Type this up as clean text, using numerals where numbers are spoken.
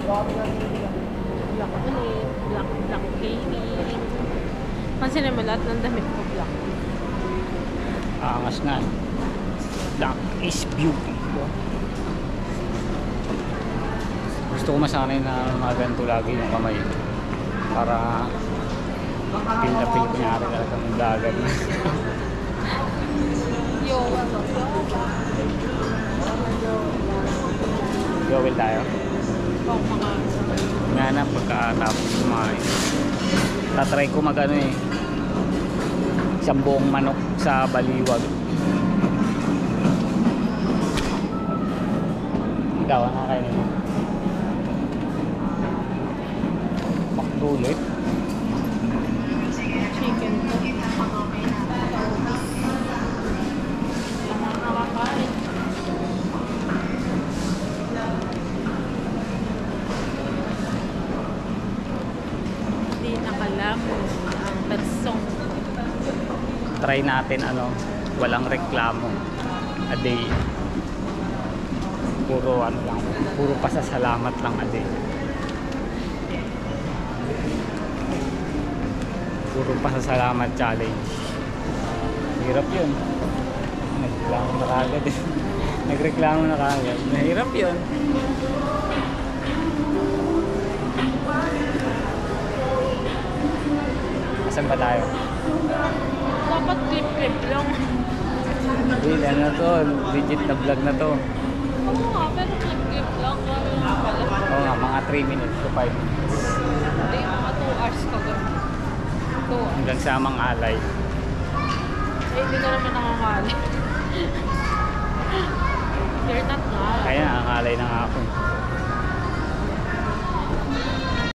Black ulit, black gaming. Pansin naman lahat ng damit ko black. Angas nga. Black is beauty. Gusto ko masanay na mga ganito lagi yung kamay. Para feel na feel ko niya rin talagang vlogger na. Yowel tayo. Nga na pagkatapos kumain. Tatry ko mag-ano eh. Isang buong manok sa baliwag. Ikaw, ang kakainin mo? Makdulit. Chicken to. Nakakain. Hindi nakalamon ang persong. Try natin walang reklamo a day. Puro lang, puro pasasalamat lang a day. Puro pasasalamat challenge. Hirap yun. Nagreklamo na kagad eh. Nagreklamo na kagad. Mahirap yun. Asan ba tayo? Dapat clip-clip lang. Hindi, ano to? Legit na vlog na to. Oo nga, pero clip-clip lang. Gano'n na pala. Oo nga, mga 3 minutes to 5 minutes. Hindi, mga 2 hours ka gano'n. 2 hours. Hanggang sa Mang Alay. Eh, hindi ka naman nakakali. You're not nga. Kaya ang alay na nga ako.